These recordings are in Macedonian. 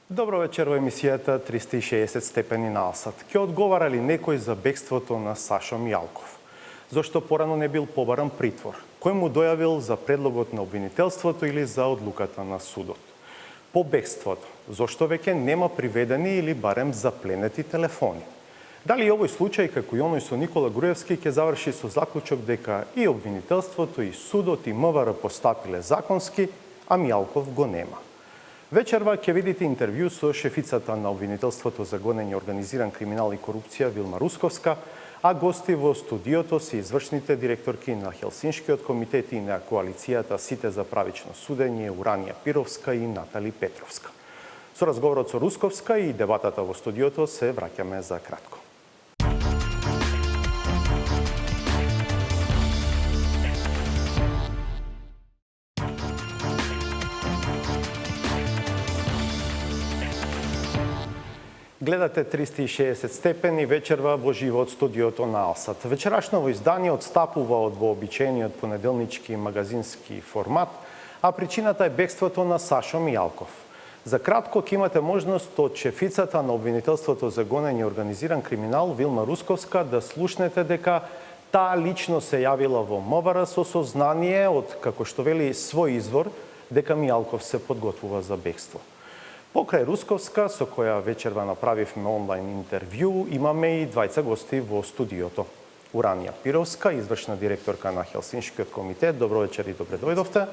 Добро вечер во емисијата 360 степени на Алсат. Ке одговара ли некој за бегството на Сашо Мијалков? Зошто порано не бил побаран притвор? Кој му дојавил за предлогот на обвинителството или за одлуката на судот? По бегството, зошто веќе нема приведени или барем запленети телефони? Дали овој случај, како и оној со Никола Груевски, ќе заврши со заклучок дека и обвинителството, и судот, и МВР постапиле законски, а Мијалков го нема? Вечерва ќе видите интервју со шефицата на обвинителството за гонење организиран криминал и корупција Вилма Русковска, а гости во студиото се извршните директорки на Хелсиншкиот комитет и на коалицијата Сите за правично судење Уранија Пировска и Натали Петровска. Со разговорот со Русковска и дебатата во студиото се враќаме за кратко. Гледате 360 степени вечерва во живо од студиото на Алсат. Вечерашново издание отстапува од вообичаениот понеделнички магазински формат, а причината е бегството на Сашо Мијалков. За кратко ќе имате можност од шефицата на обвинителството за гонење и организиран криминал Вилма Русковска да слушнете дека таа лично се јавила во МВР со сознание од, како што вели свој извор, дека Мијалков се подготвува за бегство. Покрај Русковска, со која вечерва направивме онлайн интервју, имаме и двајца гости во студиото. Уранија Пировска, извршна директорка на Хелсиншкиот комитет, добро вечер и добре дојдовте.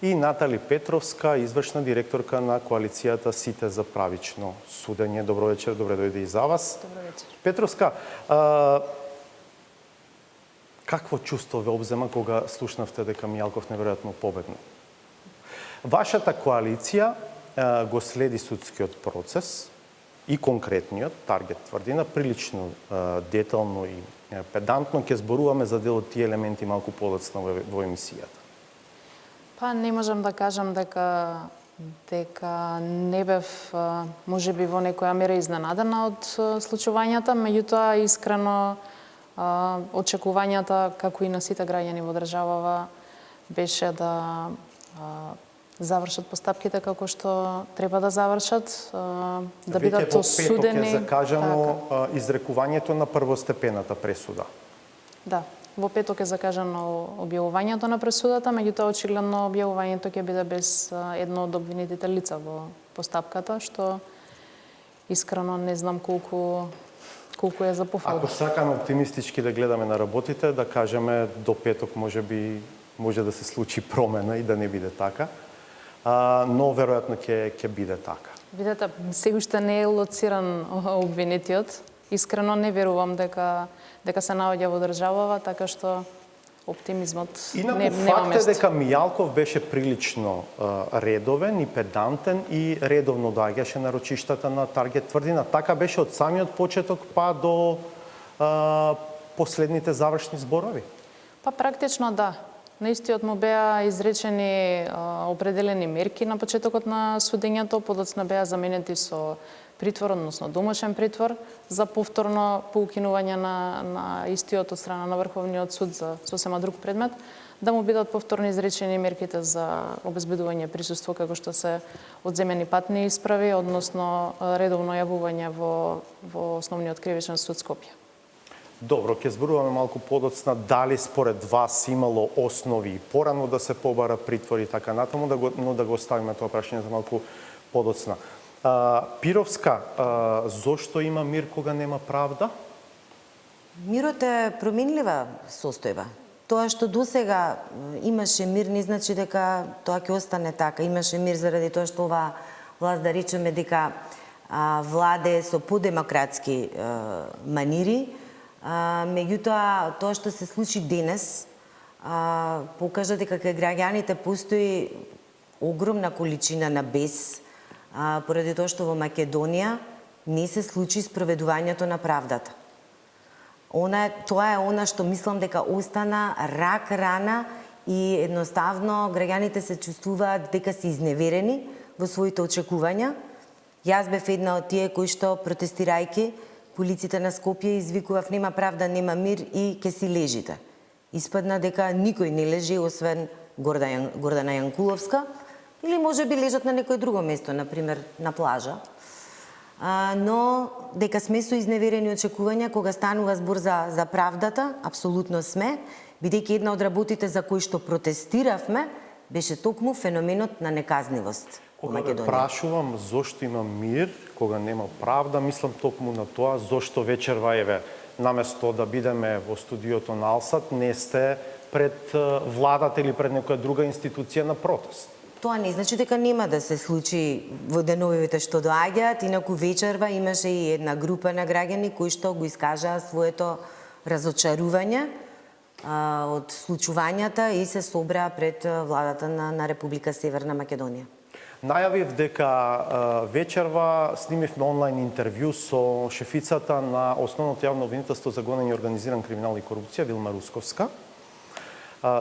И Натали Петровска, извршна директорка на коалицијата Сите за правично судење. Добро вечер, добре дојде и за вас. Добро вечер. Петровска, какво чувство ве обзема кога слушнавте дека Мијалков неверојатно побегна? Вашата коалиција го следи судскиот процес и конкретниот, Таргет тврдина, прилично детално и педантно. Ќе зборуваме за дел од тие елементи малку подоцна во емисијата. Па не можам да кажам дека не бев можеби во некоја мера изненадена од случувањата, меѓутоа искрено очекувањата како и на сите граѓани во државава беше да завршат постапките како што треба да завршат, да бидат осудени. Веќе во петок е закажано изрекувањето на првостепената пресуда. Да, во петок е закажано објавувањето на пресудата, меѓутоа очигледно објавувањето ќе биде без едно од обвинетите лица во постапката, што искрено не знам колку е за пофалба. Ако сакаме оптимистички да гледаме на работите, да кажеме до петок може да се случи промена и да не биде така. Но веројатно ќе биде така. Видете, се уште не е лоциран обвинетиот. Искрено не верувам дека се наоѓа во државава, така што оптимизмот нема место. Факт е дека Мијалков беше прилично редовен и педантен и редовно доаѓаше на рочиштата на Таргет тврдина. Така беше од самиот почеток па до последните завршни зборови. Па практично да. На истиот му беа изречени определени мерки на почетокот на судењето, подоцна беа заменети со притвор, односно домашен притвор, за повторно поукинување на истиот од страна на Врховниот суд за сосема друг предмет, да му бидат повторно изречени мерките за обезбедување присуство, како што се одземени патни исправи, односно редовно јавување во Основниот кривичен суд Скопје. Добро, ќе зборуваме малку подоцна дали според вас имало основи порано да се побара притвор и така натаму, но да го оставиме тоа прашање за малку подоцна. Пировска, зошто има мир кога нема правда? Мирот е променлива состојба. Тоа што досега имаше мир не значи дека тоа ќе остане така. Имаше мир заради тоа што оваа власт, да речеме дека владе со подемократски манири. Меѓутоа, тоа што се случи денес покажа дека кај граѓаните постои огромна количина на бес, поради тоа што во Македонија не се случи спроведувањето на правдата. Тоа е она што мислам дека остана рак рана и едноставно граѓаните се чувствуваат дека се изневерени во своите очекувања. Јас бев една од тие кои што протестирајќи полиците на Скопје извикував нема правда, нема мир и ке си лежите. Испадна дека никој не лежи освен Гордана Јанкуловска, Или може би лежат на некое друго место, например на плажа. Но дека сме со изневерени очекувања кога станува збор за правдата, апсолутно сме, бидејќи една од работите за кои што протестиравме беше токму феноменот на неказнивост во Кога ве Македонија. прашувам зошто има мир, кога нема правда, мислам токму на тоа зошто вечерва еве наместо да бидеме во студиото на Алсат, не сте пред владата или пред некоја друга институција на протест. Тоа не значи дека нема да се случи во деновите што доаѓаат, инаку вечерва имаше и една група на граѓани кои што го искажаа своето разочарување од случувањата и се собраа пред владата на Република Северна Македонија. Најавив дека вечерва снимивме онлайн интервју со шефицата на Основното јавно обвинителство за гонење и организиран криминал и корупција Вилма Русковска.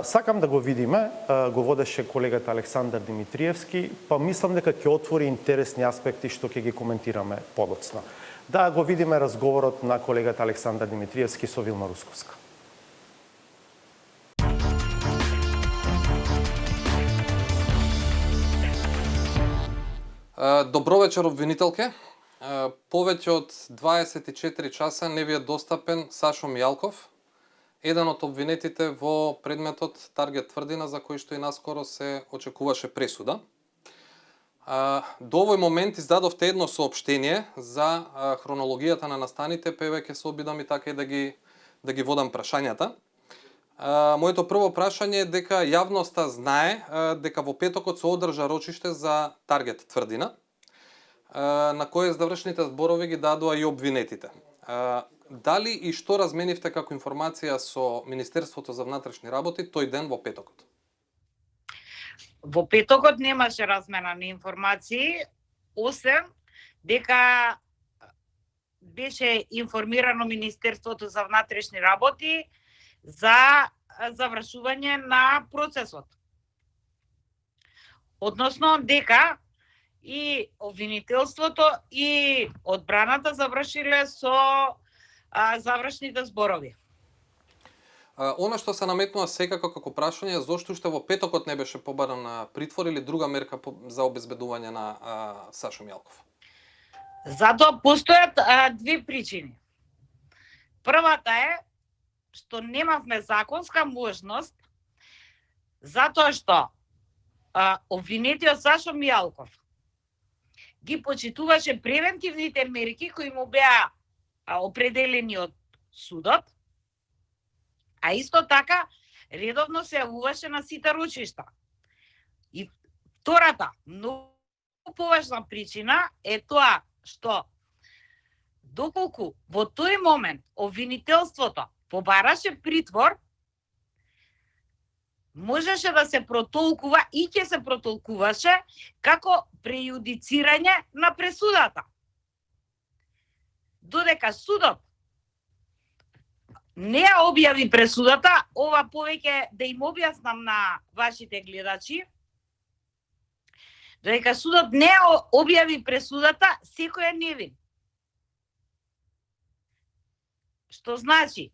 Сакам да го видиме, го водеше колегата Александар Димитриевски, па мислам дека ќе отвори интересни аспекти што ќе ги коментираме подоцна. Да го видиме разговорот на колегата Александар Димитриевски со Вилма Русковска. Добро вечер, обвинителке. Повеќе од 24 часа не ви е достапен Сашо Мијалков, еден од обвинетите во предметот Таргет тврдина за кој што и наскоро се очекуваше пресуда. До овој момент издадовте едно соопштение за хронологијата на настаните, па еве ќе се обидам и така и да ги водам прашањата. Моето прво прашање е дека јавноста знае дека во петокот се одржа рочиште за Таргет тврдина, на кој завршните зборови ги дадоа и обвинетите. Дали и што разменивте како информација со Министерството за внатрешни работи тој ден во петокот? Во петокот немаше размена на информации, освен дека беше информирано Министерството за внатрешни работи за завршување на процесот. Односно дека и обвинителството и одбраната завршиле со завршните зборови. Она што се наметнува секако како прашање е зошто уште во петокот не беше побаран на притвор или друга мерка за обезбедување на Сашо Мијалков? Затоа постојат две причини. Првата е што немавме законска можност, затоа што обвинетиот Сашо Мијалков ги почитуваше превентивните мерки кои му беа определени од судот, а исто така редовно се јавуваше на сите рочишта. И втората, многу поважна причина е тоа што доколку во тој момент обвинителството побараше притвор, можеше да се протолкува и ќе се протолкуваше како прејудицирање на пресудата. Додека судот не ја објави пресудата, ова повеќе да им објаснам на вашите гледачи, додека судот не ја објави пресудата, секој е невин. Што значи,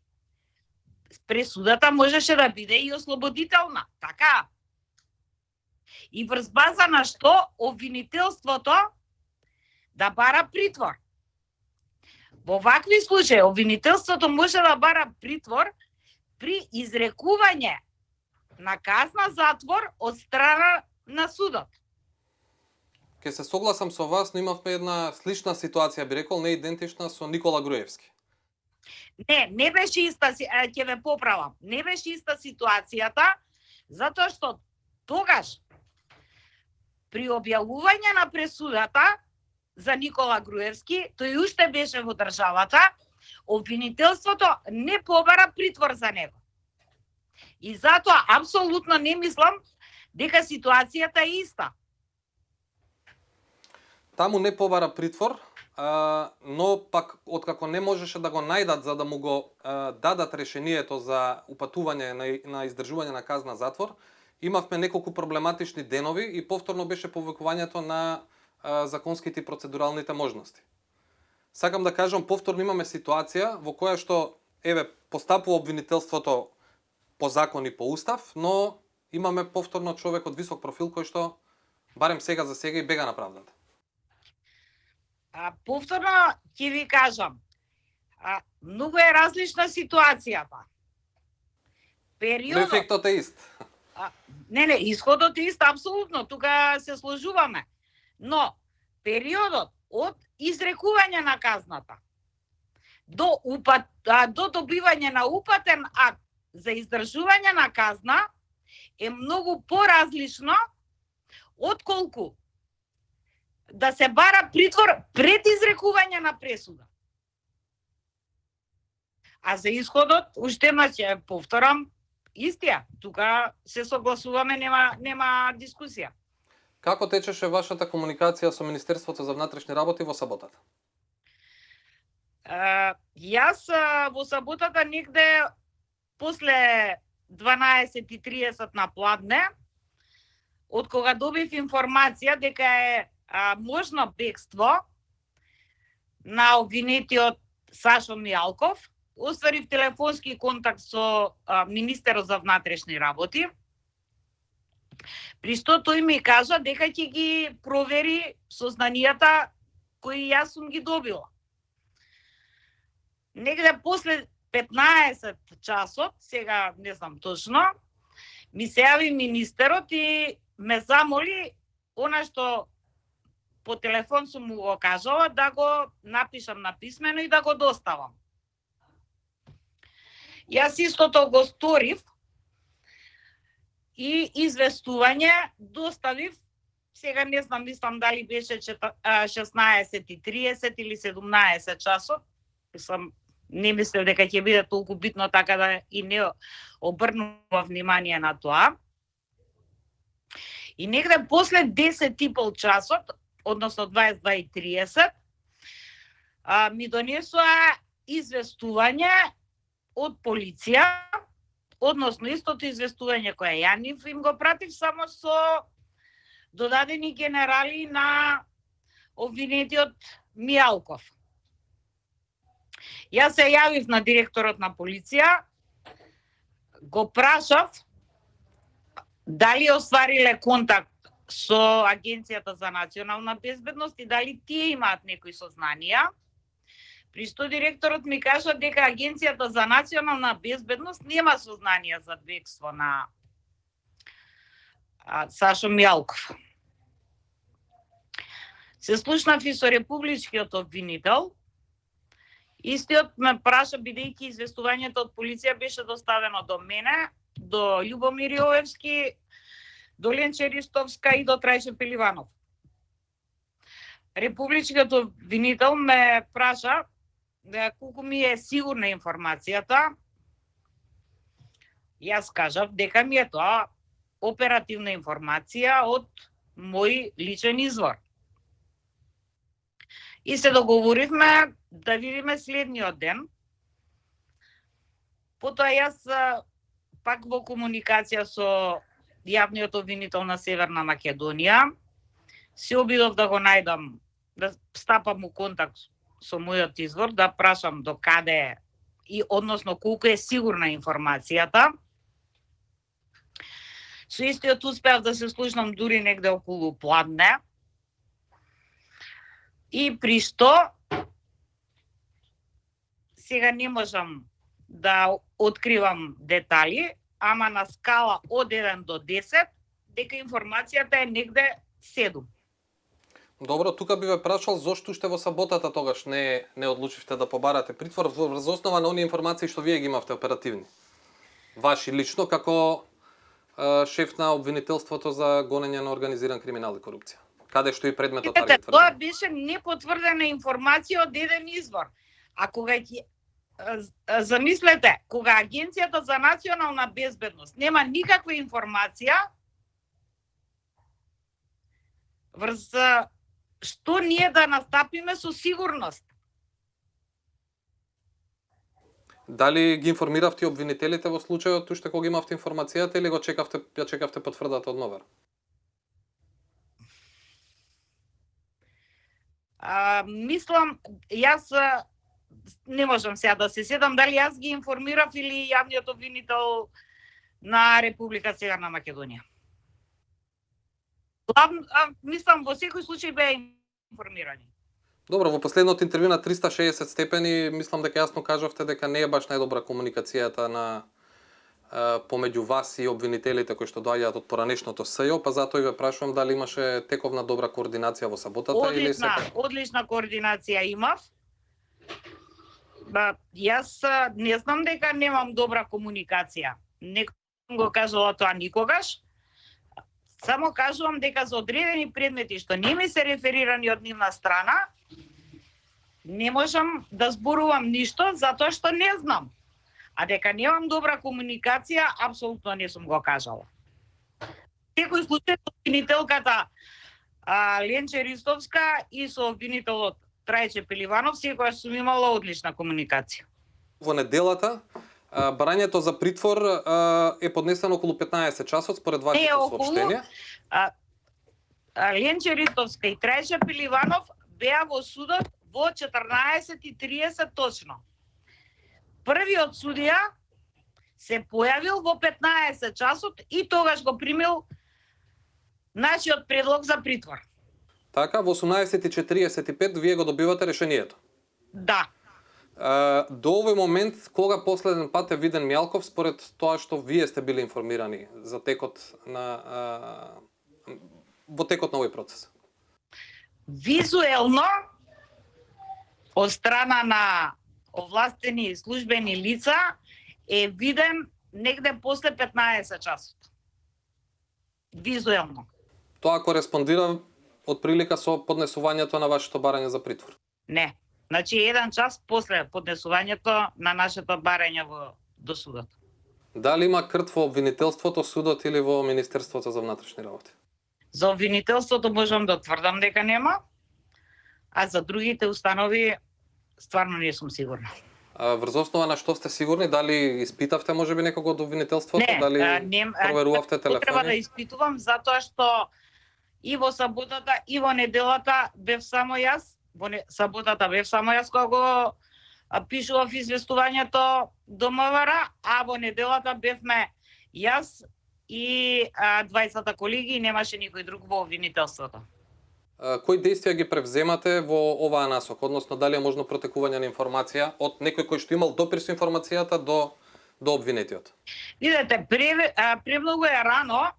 пресудата можеше да биде и ослободителна, така? И врз база на што обвинителството да бара притвор. Во вакви случаи обвинителството може да бара притвор при изрекување на казна затвор од страна на судот. Ке се согласам со вас, но имавме една слична ситуација, би рекол, не идентична со Никола Груевски. Не беше иста, ќе ве поправам, не беше иста ситуацијата, затоа што тогаш при објавување на пресудата за Никола Груевски, тој уште беше во државата, обвинителството не побара притвор за него. И затоа апсолутно не мислам дека ситуацијата е иста. Таму не побара притвор, но пак откако не можеше да го најдат за да му го дадат решението за упатување на издржување на казна затвор, имавме неколку проблематични денови и повторно беше повикувањето на законските и процедуралните можности. Сакам да кажам, повторно имаме ситуација во која што, еве, постапува обвинителството по закон и по устав, но имаме повторно човек од висок профил кој што Барем сега за сега и бега на правдата. Повторно ќе ви кажам, многу е различна ситуацијата. Но Периодот... ефектот е ист. Не, исходот е ист, апсолутно, тука се сложуваме. Но, периодот од изрекување на казната до добивање на упатен акт за издржување на казна е многу поразлично отколку да се бара притвор пред изрекување на пресуда. А за исходот, уште ќе повторам, истија. Тука се согласуваме, нема дискусија. Како течеше вашата комуникација со Министерството за внатрешни работи во саботата? Јас во саботата негде после 12:30 на пладне, од кога добив информација дека е можно бегство на обвинетиот Сашо Мијалков, остварив телефонски контакт со министерот за внатрешни работи, при што тој ми кажа дека ќе ги провери сознанијата кои јас сум ги добила. Негде после 15 часот, сега не знам точно, ми се јави министерот и ме замоли она што по телефон сум му го кажала да го напишам на писмено и да го доставам. Јас истото го сторив и известување доставив, сега не знам, мислам дали беше 16:30 или 17 часот, не мислев дека ќе биде толку битно, така да и не обрнува внимание на тоа. И негде после 10:30 часот, односно 22:30, ми донесоа известување од полиција, односно истото известување кое ја им го пратив, само со додадени генерали на обвинетиот Мијалков. Јас се јавив на директорот на полиција, го прашав дали оствариле контакт со Агенцијата за национална безбедност и дали тие имаат некои сознанија. При што директорот ми кажа дека Агенцијата за национална безбедност нема сознанија за бегство на Сашо Мијалков. Се слушнав и со републичкиот обвинител. Истиот ме праша, бидејќи известувањето од полиција беше доставено до мене, до Љубомир Јовевски, до Ленче Ристовска и до Трајче Пеливанов. Републичкиот обвинител ме праша колку ми е сигурна информацијата. Јас кажав дека ми е тоа оперативна информација од мој личен извор. И се договоривме да видиме следниот ден. Потоа јас пак во комуникација со јавниот обвинител на Северна Македонија се обидов да го најдам, да стапам у контакт со мојот извор, да прашам до каде и односно колку е сигурна информацијата. Со истиот успеав да се слушнам дури негде околу пладне. И при што сега не можам да откривам детали, ама на скала од 1 до 10, дека информацијата е негде 7. Добро, тука би ве прашал зошто уште во саботата тогаш не одлучивте да побарате притвор врз основа на оние информации што вие ги имавте оперативни. Ваши лично како шеф на обвинителството за гонење на организиран криминал и корупција. Каде што и предметот таргет тврди. Тоа беше непотврдена информација од еден извор. А кога ќе замислете, кога Агенцијата за национална безбедност нема никаква информација врз што ние да настапиме со сигурност. Дали ги информиравте обвинителите во случајот уште кога имавте информацијата или ја чекавте потврдата од МВР? Мислам, јас не можам сега да се седам дали јас ги информирав или јавниот обвинител на Република Северна Македонија. Мислам, во секој случај беа информирани. Добро, во последното интервју на 360 степени, мислам дека јасно кажавте дека не е баш најдобра комуникацијата на помеѓу вас и обвинителите кои што доаѓаат од поранешното СЈО, па затоа и ве прашувам дали имаше тековна добра координација во саботата или сепак? Одлична координација имав. Јас не знам дека немам добра комуникација. Не го кажала тоа никогаш. Само кажувам дека за одредени предмети што не ми се реферирани од нивна страна, не можам да зборувам ништо затоа што не знам. А дека немам добра комуникација, апсолутно не сум го кажала. Секој случај со обвинителката Ленче Ристовска и со обвинителот Трајче Пеливанов секогаш сум имала одлична комуникација. Во неделата барањето за притвор е поднесено околу 15 часот според вашето соопштение. Ленче Ристовска и Трајче Пеливанов беа во судот во 14:30 точно. Првиот судија се појавил во 15 часот и тогаш го примил нашиот предлог за притвор. Така, во 18:45 вие го добивате решението. Да. До овој момент, кога последен пат е виден Мијалков според тоа што вие сте били информирани за текот на во текот на овој процес? Визуелно од страна на овластени службени лица е виден негде после 15 часот. Визуелно. Тоа кореспондира од прилика со поднесувањето на вашето барање за притвор? Не. Значи, 1 час после поднесувањето на нашето барање до судот. Дали има крт во обвинителството, судот или во Министерството за внатрешни работи? За обвинителството можам да тврдам дека нема, а за другите установи стварно не сум сигурна. Врз основа на што сте сигурни? Дали испитавте можеби некого од обвинителството? Дали проверувавте телефони? Треба да испитувам затоа што и во саботата и во неделата бев само јас. Во саботата бев само јас кога го пишував известувањето до МВР, а во неделата бевме јас и 20 колеги и немаше никој друг во обвинителството. Кои действија ги превземате во оваа насока, односно дали е можно протекување на информација од некој кој што имал допир со информацијата до обвинетиот? Видете, премногу е рано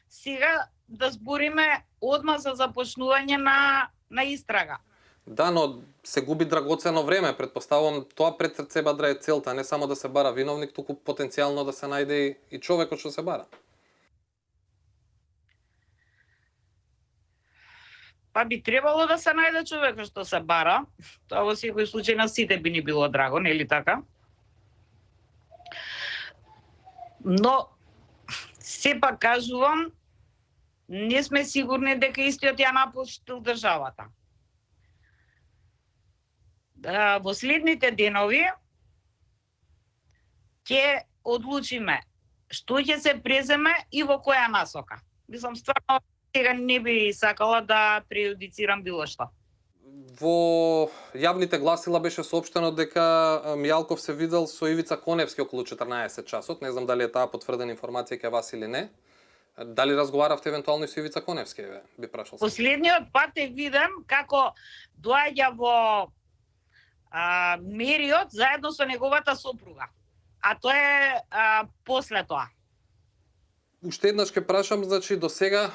сега да збориме одма за започнување на истрага. Да, но се губи драгоцено време, предпоставувам тоа пред себе да е целта, не само да се бара виновник, туку потенцијално да се најде и човекот што се бара. Па би требало да се најде човекот што се бара. Тоа во секој случај на сите би ни било драго, нели така? Но сепак кажувам, не сме сигурни дека истиот ја напуштил државата. Во следните денови ќе одлучиме што ќе се преземе и во која насока. Мислам, стварно сега не би сакала да преюдицирам било што. Во јавните гласила беше соопштено дека Мијалков се видел со Ивица Коневски околу 14 часот. Не знам дали е таа потврдена информација кај вас или не. Дали разговаравте евентуално и со Ивица Коневски, би прашал. Последниот пат е виден како доаѓа во мериот заедно со неговата сопруга. А тоа е после тоа. Уште еднаш ќе прашам, значи до сега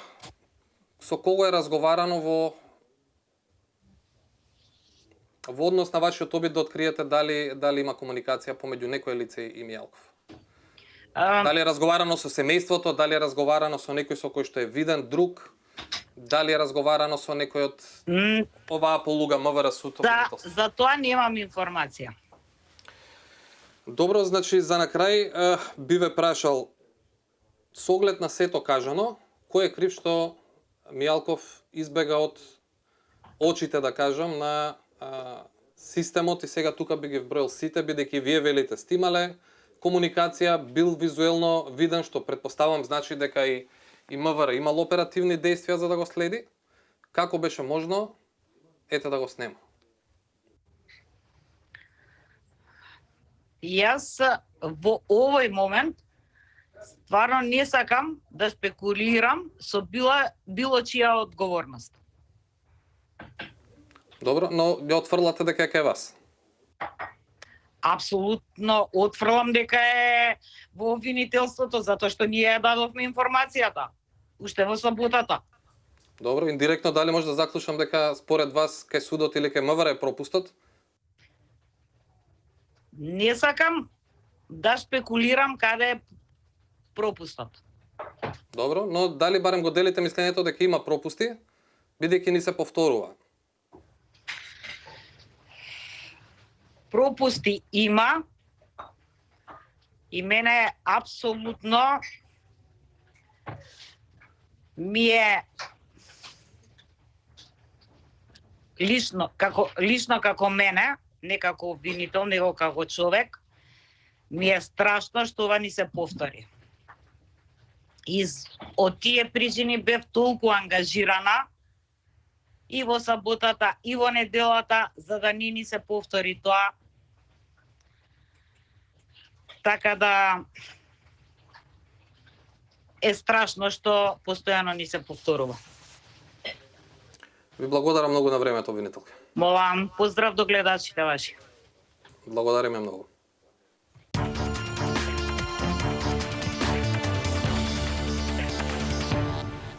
со кого е разговарано во однос на вашиот обид да откриете дали има комуникација помеѓу некој лице и Мијалков? Дали е разговарано со семејството, дали е разговарано со некој со кој што е виден друг? Дали е разговарано со некој од оваа полуга МВР-сото? Да, за тоа немам информација. Добро, значи за на крај би ве прашал, со оглед на сето кажано, кој е крив што Мијалков избега од очите, да кажам, на системот и сега тука би ги вброил сите, бидејќи вие велите стимале комуникација, бил визуелно виден, што предпоставам значи дека и МВР имал оперативни действија за да го следи. Како беше можно, ете да го снема? Јас во овој момент Стварно не сакам да спекулирам со било чија одговорност. Добро, но ја отфрлате дека е кај вас. Апсолутно отфрлам дека е во обвинителството, затоа што ние ја дадовме информацијата, уште во саботата. Добро, индиректно дали може да заклучам дека според вас кај судот или кај МВР е пропустот? Не сакам да спекулирам каде е пропустот. Добро, но дали барем го делите мислењето дека има пропусти, бидејќи ни се повторува? Пропусти има и мене апсолутно ми е лично како мене, не како обвинител, него како човек, ми е страшно што ова ни се повтори. И од тие причини бев толку ангажирана и во саботата, и во неделата, за да не ни се повтори тоа. Така да е страшно што постојано ни се повторува. Ви благодарам многу на времето, обвинителка. Молам, поздрав до гледачите ваши. Благодариме многу.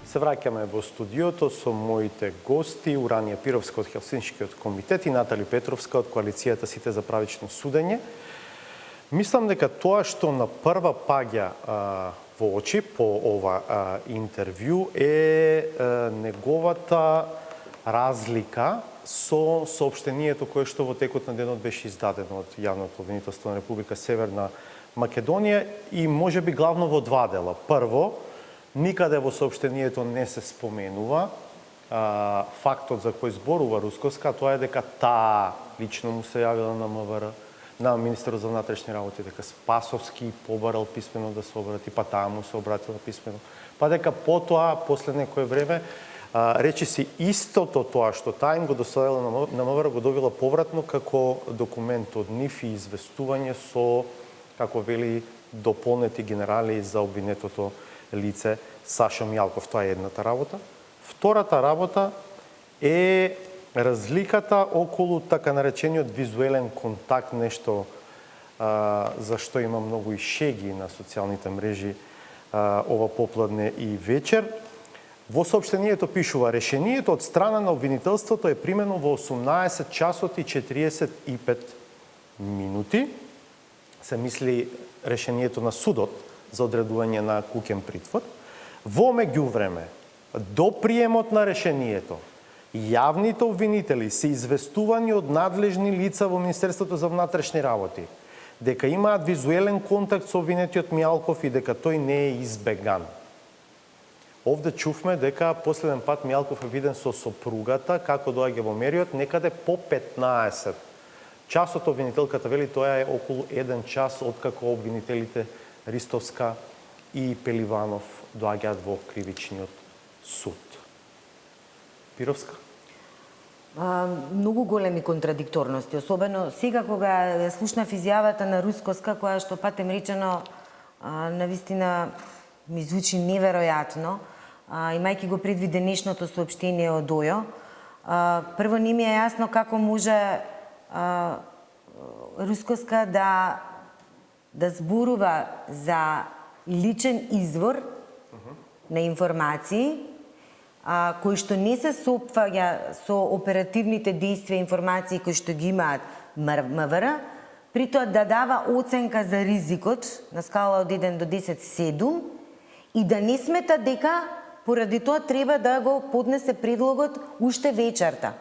Се враќаме во студиото со моите гости, Уранија Пировска од Хелсиншкиот комитет и Натали Петровска од Коалицијата Сите за правично судење. Мислам дека тоа што на прва паѓа во очи по ова интервју е неговата разлика со соопштението кое што во текот на денот беше издадено од Јавното обвинителство на Република Северна Македонија и можеби главно во два дела. Прво, никаде во соопштението не се споменува фактот за кој зборува Русковска, тоа е дека таа лично му се јавила на МВР, на министерот за внатрешни работи, дека Спасовски побарал писмено да се обрати, па таа му се обратила писмено. Па дека потоа, после некое време, речи си истото тоа што таа им го доставила на МВР, го добила повратно како документ од нив и известување со, како вели, дополнети генерали за обвинетото лице Сашо Мијалков. Тоа е едната работа. Втората работа е разликата околу така наречениот визуелен контакт, нешто за што има многу и шеги на социјалните мрежи ова попладне и вечер. Во соопштението пишува: решението од страна на обвинителството е примено во 18 часот и 45 минути. Се мисли решението на судот за одредување на куќен притвор. Во меѓувреме, до приемот на решението, јавните обвинители се известувани од надлежни лица во Министерството за внатрешни работи дека имаат визуелен контакт со обвинетиот Мијалков и дека тој не е избеган. Овде чувме дека последен пат Мијалков е виден со сопругата како доаѓа во мериот некаде по 15 часот. Обвинителката вели тоа е околу 1 час откако обвинителите Ристовска и Пеливанов доаѓаат во кривичниот суд. Пировска? Многу големи контрадикторности, особено сега кога ја слушнав изјавата на Русковска, која што патем речено навистина ми звучи неверојатно, имајќи го предвид денешното соопштение од ОЈО. Прво не ми е јасно како може Русковска да зборува за личен извор на информации кои што не се соопфаќа со оперативните действија информации кои што ги имаат МВР, при тоа да дава оценка за ризикот на скала од 1 до 10 7 и да не смета дека поради тоа треба да го поднесе предлогот уште вечерта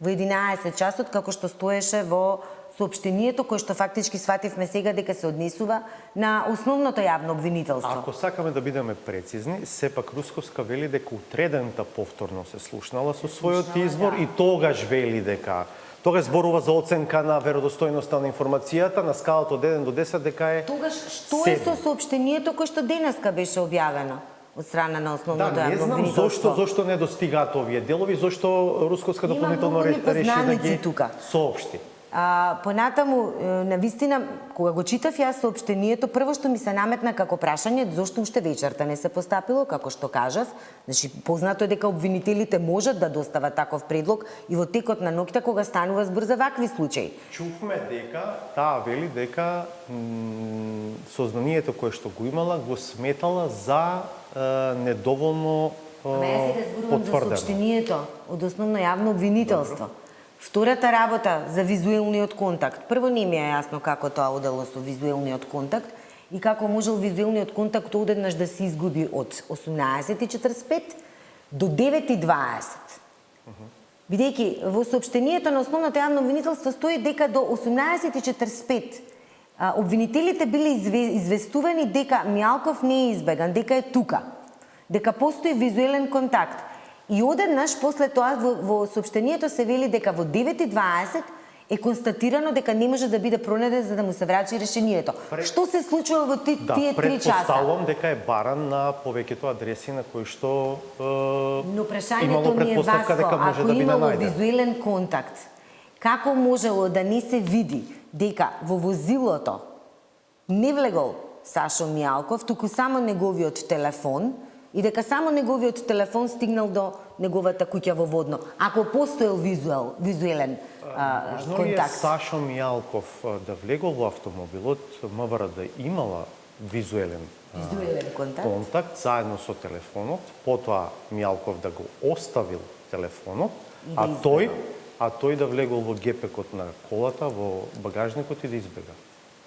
во 11 часот како што стоеше во соопштението кое што фактички свативме сега дека се однесува на основното јавно обвинителство. Ако сакаме да бидеме прецизни, сепак Русковска вели дека утредента повторно се слушнала со својот извор и тогаш вели дека тогаш зборува за оценка на веродостојноста на информацијата на скалата од 1 до 10 дека е тогаш што е со соопштението кое што денеска беше објавено од страна на основното јавно обвинителство? Не знам зошто не достигаат овие делови, зошто Русковска дополнително реши да ги соопшти. Понатаму, на вистина, кога го читав јас соопштението, прво што ми се наметна како прашање, зошто уште вечерта не се постапило, како што кажав, значи познато е дека обвинителите можат да достават таков предлог и во текот на ноќта кога станува збор за вакви случаи. Чувме дека таа вели дека сознанието кое што го имала го сметала за недоволно Ама јас сега зборувам за потврдено. соопштението од основно јавно обвинителство. Втората работа за визуелниот контакт. Прво не ми е јасно како тоа одело со визуелниот контакт и како можел визуелниот контакт одеднаш да се изгуби од 18:45 до 9:20. Бидејќи во соопштението на основното јавно обвинителство стои дека до 18:45 обвинителите биле известувани дека Мјалков не е избеган, дека е тука, дека постои визуелен контакт. И одеднаш после тоа во соопштението се вели дека во 9:20 е констатирано дека не може да биде пронеден за да му се врачи решението. Што се случува во тие 3 часа? Предпоставувам дека е баран на повеќето адреси на кои што Но прашањето имало ми е предпоставка дека васко, може ако да биде имало најден. визуелен контакт, како можело да не се види дека во возилото не влегол Сашо Мјалков, туку само неговиот телефон, и дека само неговиот телефон стигнал до неговата куќа во Водно. Ако постоел визуелен Можно ли е контакт. Сашо Мјалков да влегол во автомобилот, МВР да имала визуелен контакт заедно со телефонот, потоа Мјалков да го оставил телефонот, да тој да влегол во гепекот на колата, во багажникот и да избега?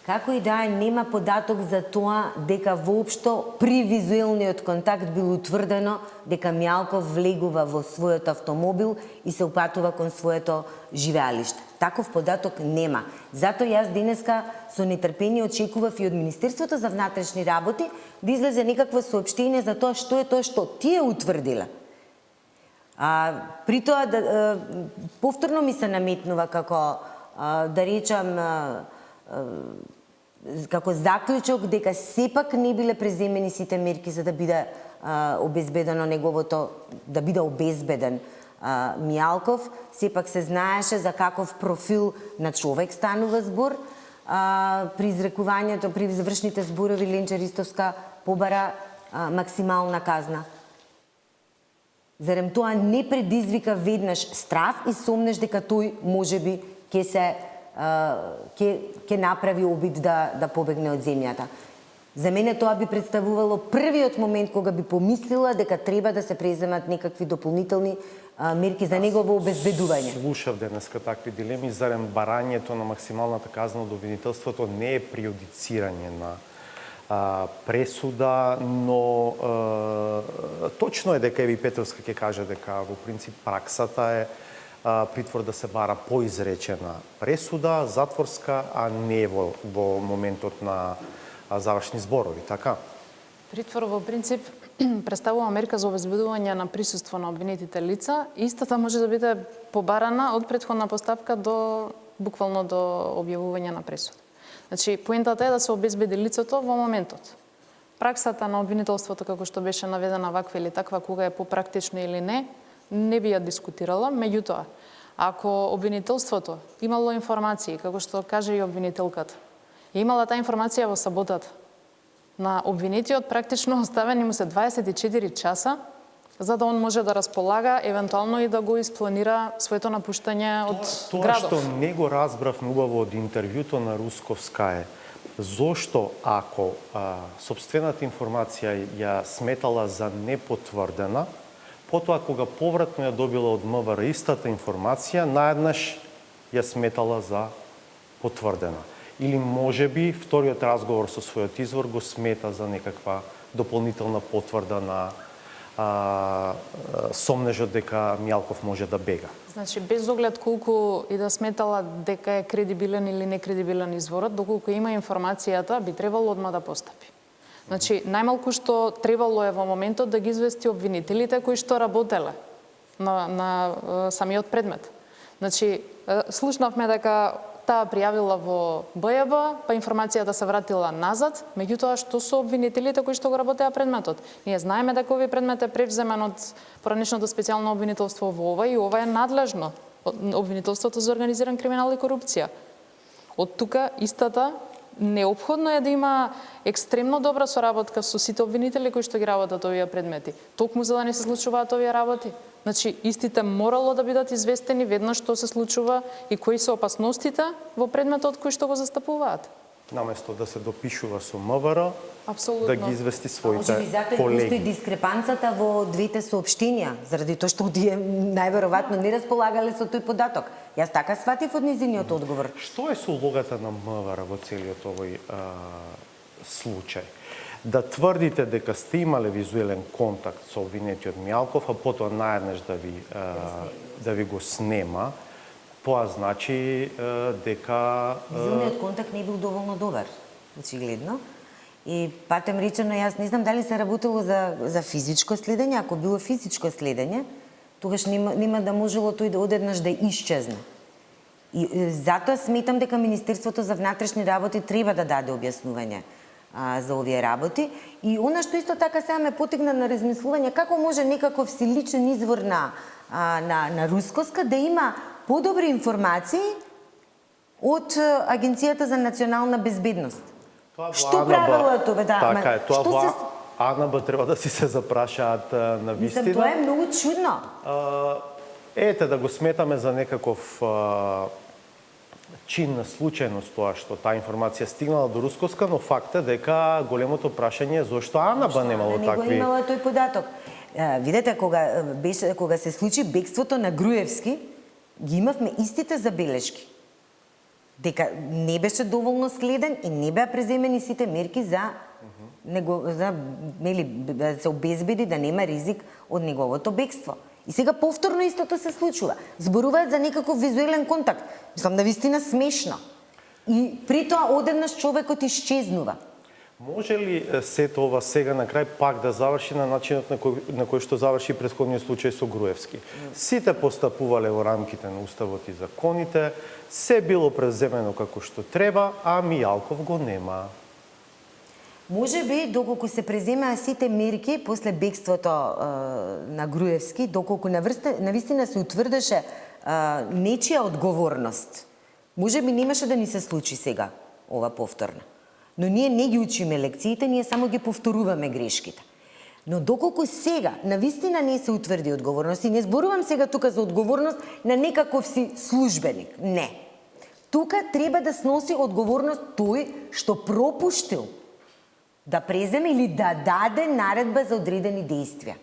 Како и да е, нема податок за тоа дека воопшто при визуелниот контакт било утврдено дека Мјалков влегува во својот автомобил и се упатува кон своето живеалиште. Таков податок нема. Затоа јас денеска со нетрпение очекував и од Министерството за внатрешни работи да излезе некакво соопштение за тоа што тие утврдиле. При тоа повторно ми се наметнува како да речам како заклучок дека сепак не биле преземени сите мерки за да биде обезбедено неговото, да биде обезбеден Мјалков. Сепак се знаеше за каков профил на човек станува збор. При изрекувањето, при завршните зборови Ленче Ристовска побара максимална казна. Зарем тоа не предизвика веднаш страф и сомнеш дека тој можеби ќе направи обид да побегне од земјата. За мене тоа би представувало првиот момент кога би помислила дека треба да се преземат некакви дополнителни мерки за негово обезбедување. Слушав денеска такви дилеми, зарем барањето на максималната казна од обвинителството не е прејудицирање на пресуда, но точно е дека Еви Петровска ќе каже дека во принцип праксата е притвор да се бара поизречена пресуда, затворска, а не во моментот на завршни зборови, така? Притвор во принцип представува мерка за обезбедување на присуство на обвинетите лица. Истата може да биде побарана од претходна постапка до буквално до објавување на пресуда. Значи, поентата е да се обезбеди лицето во моментот. Праксата на обвинителството, како што беше наведена ваква или таква, кога е попрактично или не би ја дискутирала. Меѓутоа, ако обвинителството имало информации, како што каже и обвинителката, е имала таа информација во саботата, на обвинетиот практично оставени му се 24 часа, за да он може да располага, евентуално и да го испланира своето напуштање од градов. Тоа што не го разбрав убаво од интервјуто на Русковска е зошто ако сопствената информација ја сметала за непотврдена, потоа кога повратно ја добила од МВР истата информација, наеднаш ја сметала за потврдена. Или можеби вториот разговор со својот извор го смета за некаква дополнителна потврда на сомнежот дека Мјалков може да бега. Значи, без оглед колку и да сметала дека е кредибилен или некредибилен изворот, доколку има информацијата, би требало одма да постапи. Значи, најмалку што требало е во моментот да ги извести обвинителите кои што работеле на самиот предмет. Значи, слушнавме дека таа пријавила во БЈБ, па информацијата се вратила назад, меѓутоа што со обвинителите кои што го работеа предметот? Ние знаеме дека овој предмет е превземен од поранешното специјално обвинителство во ова и ова е надлежно обвинителството за организиран криминал и корупција. Од тука истата неопходно е да има екстремно добра соработка со сите обвинители кои што ги работат овие предмети. Токму за да не се случуваат овие работи. Значи, истите морало да бидат известени веднаш што се случува и кои се опасностите во предметот кои што го застапуваат. Наместо да се допишува со МВР, Апсолутно. да ги извести своите Може би затоа и постои колеги. дискрепанцата во двете соопштенија, заради тоа што тие најверојатно не располагале со тој податок. Јас така сватив од низиниот одговор. Што е со улогата на МВР во целиот овој случај? Да тврдите дека сте имале визуелен контакт со обвинетиот Мијалков, а потоа наеднаш да ви го снема, тоа значи дека Визуелниот контакт не бил доволно добар, очигледно. И патем речено, јас не знам дали се работело за физичко следење. Ако било физичко следење, тогаш нема да можело тој да одеднаш да исчезне. И затоа сметам дека Министерството за внатрешни работи треба да даде објаснување за овие работи. И она што исто така сега ме потегна на размислување, како може некаков си личен извор на Рускоска да има подобри информации од Агенцијата за национална безбедност. Што правела тоа? Да, така е, тоа што во се... АНБ треба да си се запрашаат на Мислам, вистина. тоа е многу чудно. Ете да го сметаме за некаков чин на случајност тоа што таа информација стигнала до Рускоска, но факт е дека големото прашање е зошто АНБ немало Не го такви. имала тој податок. Видете, кога се случи бегството на Груевски, ги имавме истите забелешки. Дека не беше доволно следен и не беа преземени сите мерки за да се обезбеди да нема ризик од неговото бегство. И сега повторно истото се случува. Зборуваат за некаков визуелен контакт. Мислам, навистина смешно. И при тоа одеднаш човекот исчезнува. Може ли сето ова сега на крај пак да заврши на начинот на кој што заврши претходниот случај со Груевски? Сите постапувале во рамките на уставот и законите, се било преземено како што треба, а Мијалков го нема. Може би, доколку се преземаа сите мерки после бегството на Груевски, доколку навистина се утврдеше нечија одговорност, може би немаше да ни се случи сега ова повторно. Но ние не ги учиме лекциите, ние само ги повторуваме грешките. Но доколку сега навистина не се утврди одговорност, и не зборувам сега тука за одговорност на некаков си службеник, не. Тука треба да сноси одговорност тој што пропуштил да преземе или да даде наредба за одредени действија.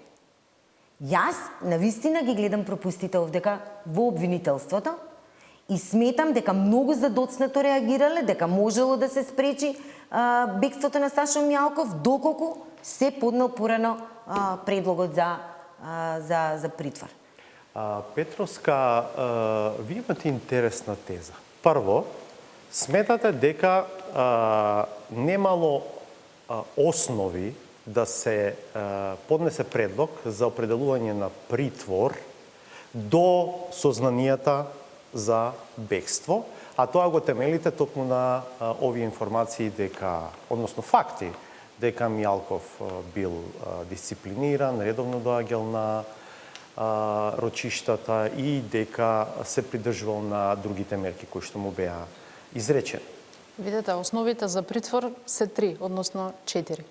Јас навистина ги гледам пропустите овдека во обвинителството и сметам дека многу задоцнато реагирале, дека можело да се спречи бегството на Сашо Мијалков, доколку се поднел порано предлогот за притвор. Петровска, ви имате интересна теза. Прво, сметате дека немало основи да се поднесе предлог за определување на притвор до сознанијата за бегство, а тоа го темелите токму на овие информации дека, односно факти, дека Мијалков бил дисциплиниран, редовно доаѓал на рочиштата и дека се придржувал на другите мерки кои што му беа изречени. Видете, основите за притвор се 3, односно 4.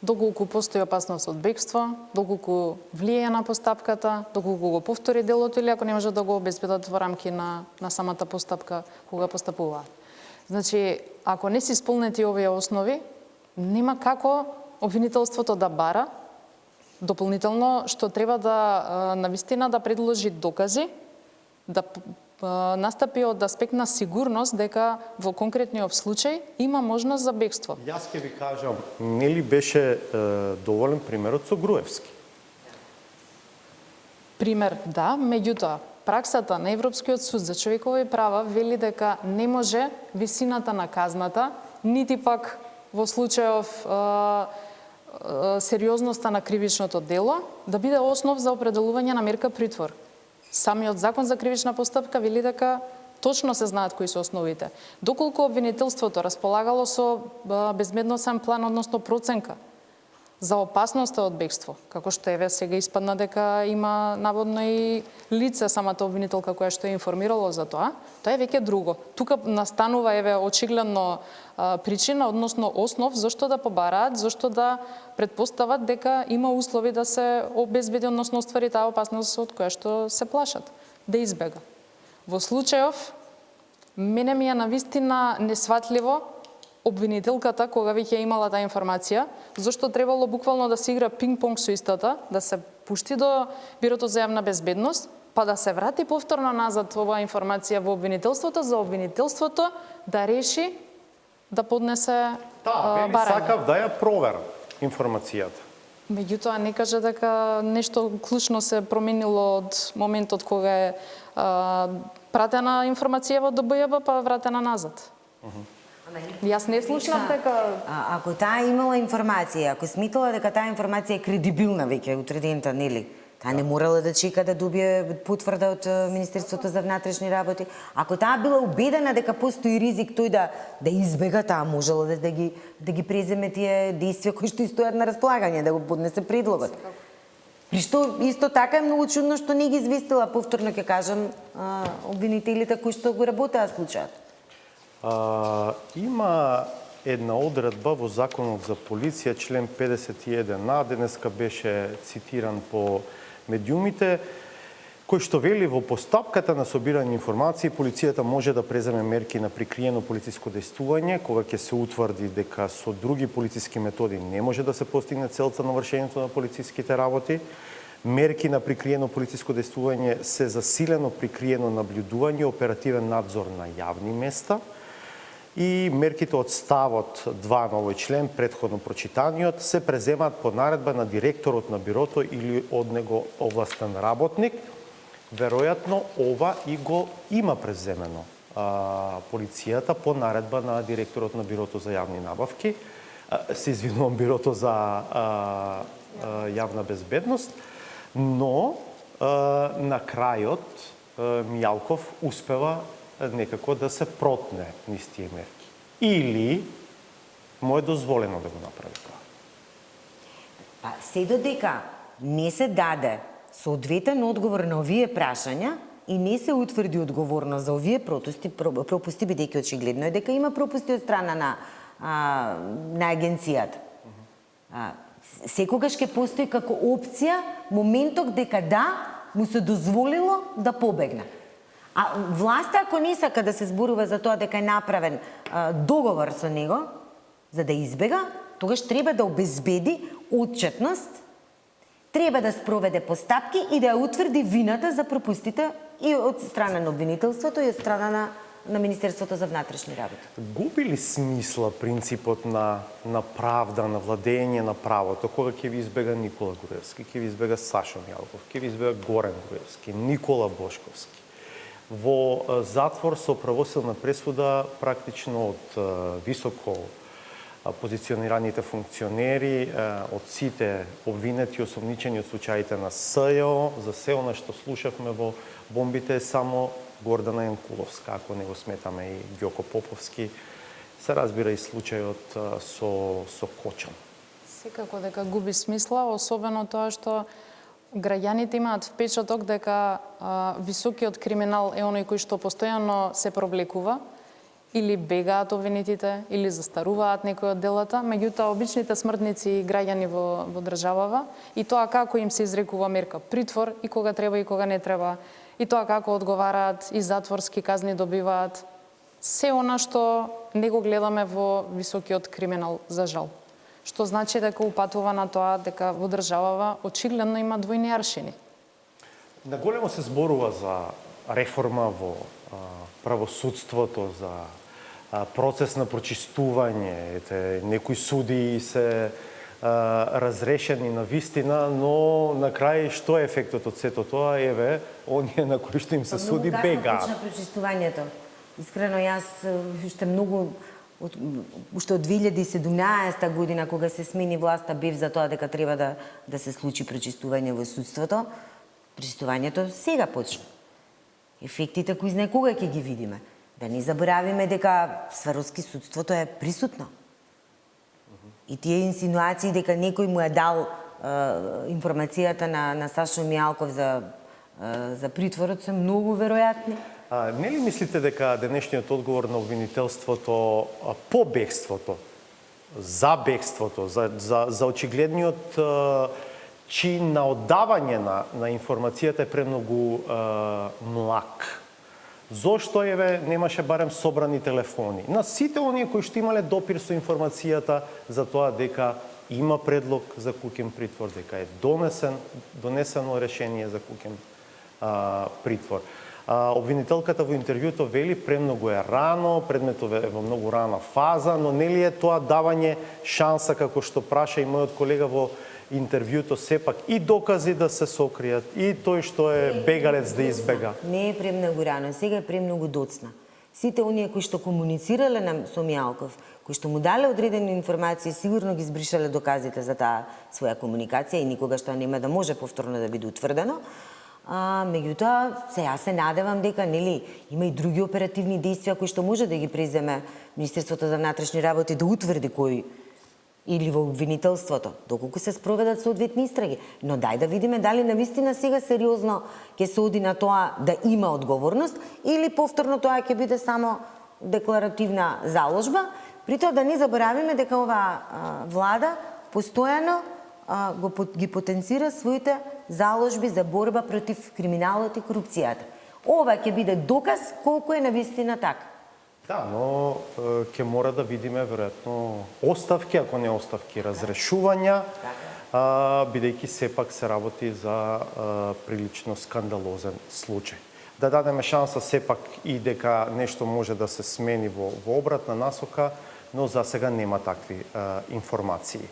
Доколку постои опасност од бегство, доколку влијае на постапката, доколку го повтори делото или ако не може да го обезбедат во рамки на самата постапка кога постапуваат. Значи, ако не се исполнети овие основи, нема како обвинителството да бара дополнително што треба да навистина да предложи докази, да настапи од аспект на сигурност дека во конкретниот случај има можност за бегство. Јас ќе ви кажам, нели беше доволен примерот со Груевски? Пример, да, меѓутоа, праксата на Европскиот суд за човекови права вели дека не може висината на казната, нити пак во случајов сериозноста на кривичното дело, да биде основ за определување на мерка притвор. Самиот закон за кривична постапка вели дека точно се знаат кои се основите. Доколку обвинителството располагало со безбедносен план, односно проценка за опасноста од бегство, како што еве сега испадна дека има наводно и лице самата обвинителка која што е информирало за тоа е веќе друго. Тука настанува еве очигледно причина, односно основ зашто да побараат, зашто да претпостават дека има услови да се обезбеди, односно оствари таа опасност од која што се плашат, да избега. Во случајов мене ми е навистина несватливо обвинителката, кога веќе имала таа информација, зашто требало буквално да се игра пинг-понг со истата, да се пушти до Бирото за јавна безбедност, па да се врати повторно назад оваа информација во обвинителството, за обвинителството да реши да поднесе вели барање. сакав да ја проверам информацијата. Меѓутоа не кажа дека нешто клучно се променило од моментот кога е пратена информацијава до БЈБ, па вратена назад. Јас не слушнав дека... Ако таа имала информација, ако сметала дека таа информација е кредибилна веќе утредента, нели? Таа не морала да чека да добие потврда од Министерството за внатрешни работи. Ако таа била убедена дека постои ризик тој да избега, таа можела да ги преземе тие действија кои што стојат на располагање, да го поднесе предлогот. При што исто така е многу чудно што не ги известила, повторно ќе кажам, обвинителите кои што го работеа случајот. Има една одредба во Законот за полиција, член 51а, денеска беше цитиран по медиумите, кој што вели во постапката на собирање информации, полицијата може да преземе мерки на прикриено полициско дејствување, кога ќе се утврди дека со други полициски методи не може да се постигне целта на вршењето на полициските работи. Мерки на прикриено полициско дејствување се засилено прикриено наблюдување, оперативен надзор на јавни места, и мерките од ставот 2 на овој член, претходно прочитаниот, се преземаат по наредба на директорот на бирото или од него овластен работник. Веројатно, ова и го има преземено полицијата по наредба на директорот на бирото за јавни набавки, се извинувам, бирото за јавна безбедност, но на крајот Мијалков успева некако да се протне низ тие мерки. Или му е дозволено да го направи тоа? Па се додека не се даде соодветен одговор на овие прашања и не се утврди одговорност за овие пропусти, бидејќи очигледно е дека има пропусти од страна на агенцијата. Секогаш ќе постои како опција моментот дека му се дозволило да побегне. А власта, ако не сака да се зборува за тоа дека е направен договор со него за да избега, тогаш треба да обезбеди отчетност, треба да спроведе постапки и да ја утврди вината за пропустите и од страна на обвинителството и од страна на Министерството за внатрешни работи. Губи ли смисла принципот на правда, на владење на правото, кога ќе ви избега Никола Груевски, ќе ви избега Сашо Мијалков, ќе ви избега Горан Груевски, Никола Бошковски? Во затвор со правосилна пресуда практично од високо позиционираните функционери, од сите обвинети и осомничени од случаите на СЈО, за се она што слушавме во бомбите е само Гордана Јанкуловска, ако не го сметаме и Ѓоко Поповски, се разбира и случајот со Кочан. Секако дека губи смисла, особено тоа што граѓаните имаат впечаток дека високиот криминал е оној кој што постојано се провлекува, или бегаат обвинетите, или застаруваат некои од делата, меѓутоа обичните смртници и граѓани во државава, и тоа како им се изрекува мерка притвор, и кога треба и кога не треба, и тоа како одговараат и затворски казни добиваат, се она што не го гледаме во високиот криминал, за жал. Што значи дека упатува на тоа дека во државава очигледно има двојни аршини. Наголемо се зборува за реформа во правосудството, за процес на прочистување, некои суди се разрешени на вистина, но на крај што е ефектот од сето тоа? Еве, оние на кои што им се суди бегаат. Многу касно почна прочистувањето. Искрено, јас уште од 2017 година, кога се смени власта, бев за тоа дека треба да се случи прочистување во судството. Прочистувањето сега почна. Ефектите кои знае кога ќе ги видиме. Да не заборавиме дека сваровски судството е присутно. И тие инсинуации дека некој му е дал информацијата на Сашо Мијалков за притворот се многу веројатни. Не ли мислите дека денешниот одговор на обвинителството по бегството, за бегството, за очигледниот чин на оддавање на информацијата е премногу млак? Зошто немаше барем собрани телефони на сите оние кои што имале допир со информацијата за тоа дека има предлог за куќен притвор, дека е донесено решение за куќен притвор. Обвинителката во интервјуто вели премногу е рано, предметот е во многу рана фаза, но нели е тоа давање шанса, како што праша и мојот колега во интервјуто, сепак и докази да се сокријат, и тој што е бегалец да избега? Не е премногу рано, сега е премногу доцна. Сите оние кои што комуницирале со Мијалков, кои што му дале одредени информации, сигурно ги избришале доказите за таа своја комуникација и никогаш тоа нема да може повторно да биде утврдено. Меѓутоа, јас се надевам дека има и други оперативни действија кои што може да ги преземе Министерството за внатрешни работи да утврди кој или во обвинителството, доколку се спроведат соодветни истраги. Но дај да видиме дали навистина сега сериозно ќе се оди на тоа да има одговорност или повторно тоа ќе биде само декларативна заложба. При тоа да не заборавиме дека оваа влада постојано ги потенцира своите заложби за борба против криминалот и корупцијата. Ова ќе биде доказ колку е навистина така. Да, но ќе мора да видиме веројатно оставки, ако не оставки, разрешувања, бидејќи сепак се работи за прилично скандалозен случај. Да дадеме шанса сепак и дека нешто може да се смени во обратна насока, но за сега нема такви информации.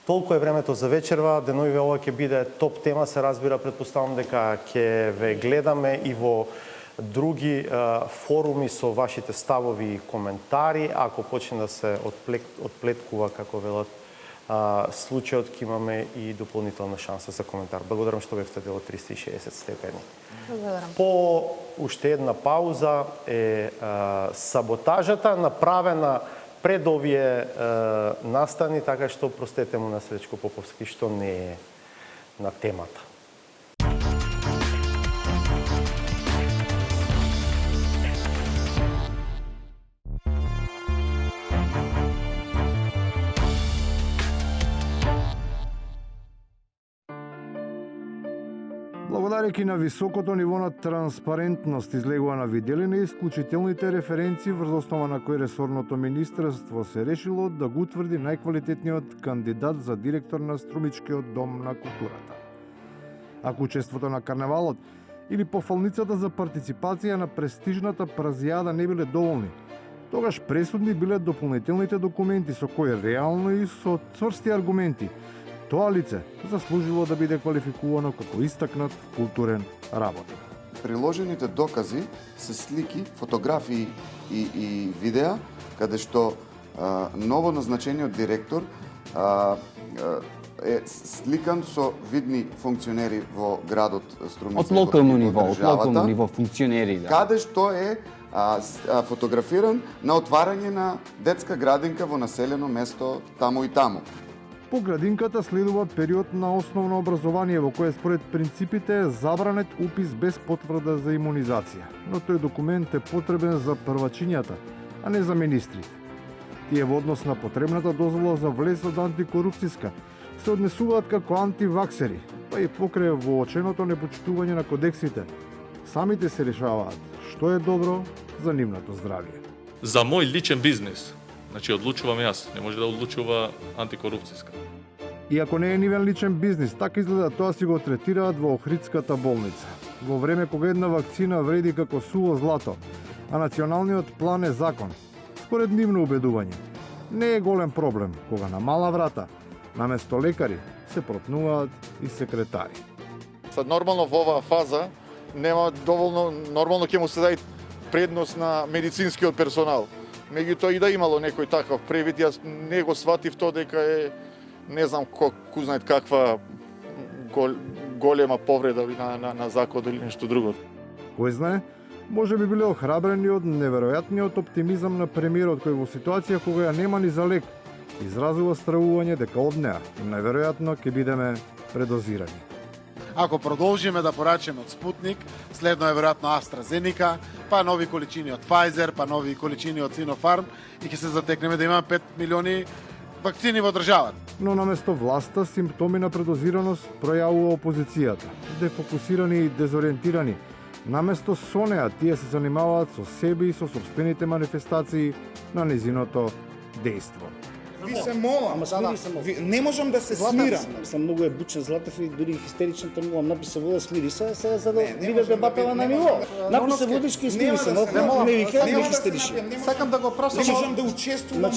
Толку е времето за вечерва, деновиве ова ќе биде топ тема, се разбира, предпоставам дека ќе ве гледаме и во други форуми со вашите ставови и коментари. Ако почне да се отплеткува, како велат, случајот, ќе имаме и дополнителна шанса за коментар. Благодарам што бевте дел од 360 степени. Благодарам. По уште една пауза е саботажата направена пред овие настани, така што простете му на Сречко Поповски што не е на темата. Благодарејќи на високото ниво на транспарентност излегува на виделина исклучителните референции врз основа на кои ресорното министерство се решило да го утврди најквалитетниот кандидат за директор на Струмичкиот дом на културата. Ако учеството на карневалот или пофалницата за партиципација на престижната празијада не биле доволни, тогаш пресудни биле дополнителните документи со кои реално и со цврсти аргументи тоа лице заслужило да биде квалификувано како истакнат културен работник. Приложените докази се слики, фотографии и видеа, каде што ново назначениот директор е сликан со видни функционери во градот Струмица. Од локално ниво функционери, да. Каде што е фотографиран на отварање на детска градинка во населено место таму и таму. По градинката следува период на основно образование во кое според принципите е забранет упис без потврда за имунизација, но тој документ е потребен за првачињата, а не за министрите. Тие во однос на потребната дозвола за влез од антикорупцијска се однесуваат како антиваксери, па и покрај вооченото непочитување на кодексите. Самите се решаваат што е добро за нивното здравје. За мој личен бизнис, значи одлучувам јас, не може да одлучува антикорупцијска. Иако не е нивен личен бизнис, така изгледа тоа си го третираат во Охридската болница. Во време кога една вакцина вреди како суво злато, а националниот план е закон, според нивно убедување, не е голем проблем кога на мала врата, наместо лекари, се пропнуваат и секретари. Сад нормално во оваа фаза нема доволно, нормално ќе му се даде предност на медицинскиот персонал. Меѓутоа и да имало некој таков превид, јас не го сватив тоа дека е, не знам кој знае каква голема повреда на закон или нешто друго. Кој знае, може би биле охрабрени од неверојатниот оптимизам на премиерот кој во ситуација кога ја нема ни за лек, изразува стравување дека од неа најверојатно ќе бидеме предозирани. Ако продолжиме да порачаме од Спутник, следно е веројатно AstraZeneca, па нови количини од Pfizer, па нови количини од Sinopharm и ќе се затекнеме да имаме 5 милиони вакцини во државата. Но наместо власта симптоми на предозираност пројавува опозицијата, дефокусирани и дезориентирани. Наместо со неа, тие се занимаваат со себе и со собствените манифестации на незиното дејство. Ви се молам, не можам да се смирам. Сам многу е бучен Златев и дури хистерично тргувам. Напише вода смири се, сега за да биде дебатава на ниво. Напише водички смири се, но не викаат не хистеричи. Сакам да го прашам. Не можам да учествувам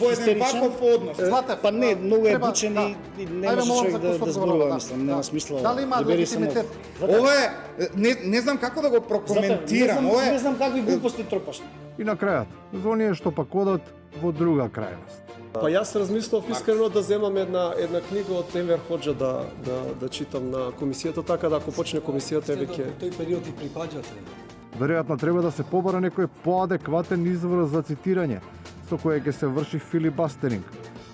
во еден ваков однос. Па не, многу е бучен и не може човек да зборува, мислам, нема смисла. Дали има легитимитет? Ова е, не знам како да го прокоментирам. Не знам какви глупости тропаш. И на крајот, за оние што пак одат во друга крајност. Па јас размислував искрено да земам една книга од Енвер Хоџа да читам на комисијата, така да ако почне комисијата веќе тој период и припаѓате. Веројатно треба да се побара некој поадекватен извор за цитирање, со кој ќе се врши филибастеринг.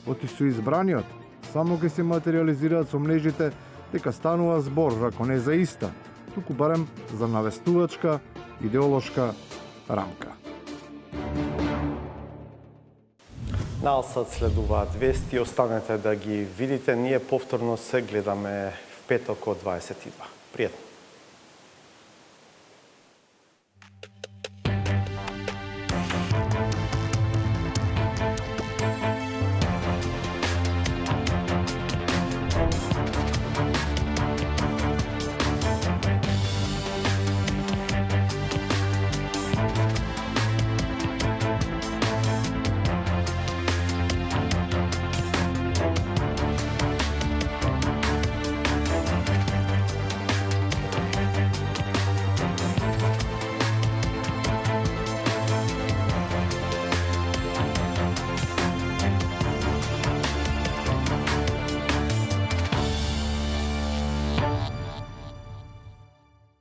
Оти со избраниот, само ќе се материализираат со мрежите дека станува збор, ако не за иста, туку барем за навестувачка, идеолошка рамка. Налсад следуваат вести, останете да ги видите. Ние повторно се гледаме в петок од 22. Пријатно.